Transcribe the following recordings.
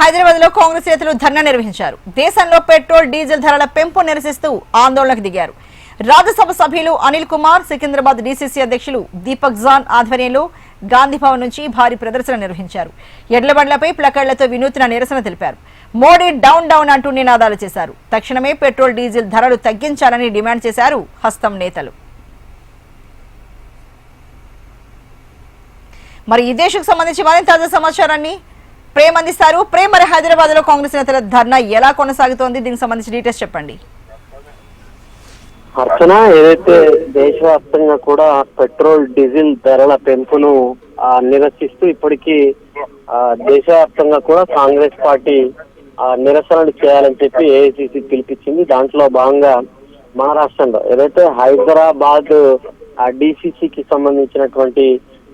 హైదరాబాద్ లో కాంగ్రెస్ నేతలు ధర్నా నిర్వహించారు. దేశంలో పెట్రోల్ డీజిల్ ధరల పెంపు నిరసిస్తూ ఆందోళనకు దిగారు. రాజ్యసభ సభ్యులు అనిల్ కుమార్, సికింద్రాబాద్ డీసీసీ అధ్యక్షులు దీపక్ జాన్ ఆధ్వర్యంలో గాంధీ భవన్ నుంచి భారీ ప్రదర్శన నిర్వహించారు. ఎడ్లబండ్లపై ప్లకార్డులతో వినూత్న నిరసన తెలిపారు. మోడీ డౌన్ డౌన్ అంటూ నినాదాలు చేశారు. తక్షణమే పెట్రోల్ డీజిల్ ధరలు తగ్గించాలని డిమాండ్ చేశారు హస్తం నేతలు. మరి ఈ దేశకు సంబంధించి మరింత తాజా సమాచారాన్ని ప్రేమ్ అందిస్తారు. ప్రేమ్, మరి హైదరాబాద్ లో కాంగ్రెస్ నేతల ధర్నా ఎలా కొనసాగుతోంది, దీనికి సంబంధించి డీటెయిల్స్ చెప్పండి. అర్చన, ఏదైతే దేశవ్యాప్తంగా కూడా పెట్రోల్ డీజిల్ ధరల పెంపును నిరసిస్తూ ఇప్పటికీ దేశవ్యాప్తంగా కూడా కాంగ్రెస్ పార్టీ నిరసనలు చేయాలని చెప్పి ఏఐసిసి పిలిపించింది. దాంట్లో భాగంగా మన రాష్ట్రంలో ఏదైతే హైదరాబాద్ డిసిసికి సంబంధించినటువంటి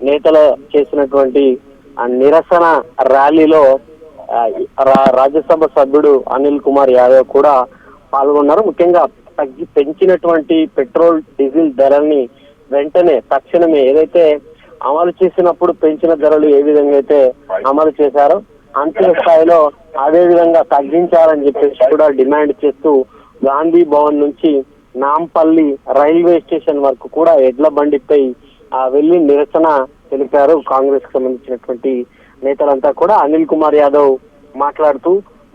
నేతలు చేసినటువంటి నిరసన ర్యాలీలో రాజ్యసభ సభ్యుడు అనిల్ కుమార్ యాదవ్ కూడా పాల్గొన్నారు. ముఖ్యంగా పెంచినటువంటి పెట్రోల్ డీజిల్ ధరల్ని వెంటనే తక్షణమే ఏదైతే అమలు చేసినప్పుడు పెంచిన ధరలు ఏ విధంగా అయితే అమలు చేశారో అంతిమ స్థాయిలో అదే విధంగా తగ్గించాలని చెప్పేసి కూడా డిమాండ్ చేస్తూ గాంధీ భవన్ నుంచి నాంపల్లి రైల్వే స్టేషన్ వరకు కూడా ఎడ్ల బండిపై వెళ్లి నిరసన తెలిపారు. కాంగ్రెస్ కి సంబంధించినటువంటి నేతలంతా కూడా అనిల్ కుమార్ యాదవ్ మాట్లాడుతూ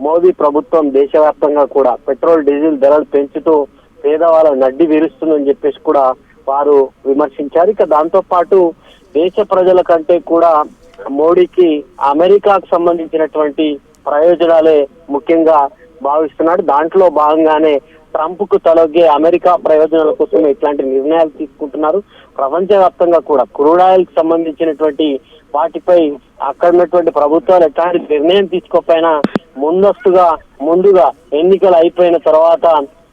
మోదీ ప్రభుత్వం దేశవ్యాప్తంగా కూడా పెట్రోల్ డీజిల్ ధరలు పెంచుతూ పేదవాళ్ళ నడ్డి విరుస్తుందని చెప్పేసి కూడా వారు విమర్శించారు. ఇక దాంతో పాటు దేశ ప్రజల కంటే కూడా మోడీకి అమెరికాకు సంబంధించినటువంటి ప్రయోజనాలే ముఖ్యంగా భావిస్తున్నాడు. దాంట్లో భాగంగానే ట్రంప్ కు తలొగ్గే అమెరికా ప్రయోజనాల కోసం ఇట్లాంటి నిర్ణయాలు తీసుకుంటున్నారు. ప్రపంచవ్యాప్తంగా కూడా క్రూడ్ ఆయిల్ కి సంబంధించినటువంటి వాటిపై అక్కడ ఉన్నటువంటి ప్రభుత్వాలు ఎట్లాంటి నిర్ణయం తీసుకోకపోయినా ముందుగా ఎన్నికలు అయిపోయిన తర్వాత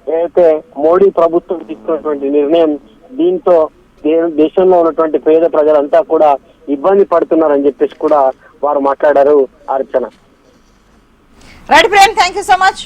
ఏదైతే మోడీ ప్రభుత్వం తీసుకున్నటువంటి నిర్ణయం దీంతో దేశంలో ఉన్నటువంటి పేద ప్రజలంతా కూడా ఇబ్బంది పడుతున్నారని చెప్పేసి కూడా వారు మాట్లాడారు. Archana, right Prem, thank you so much.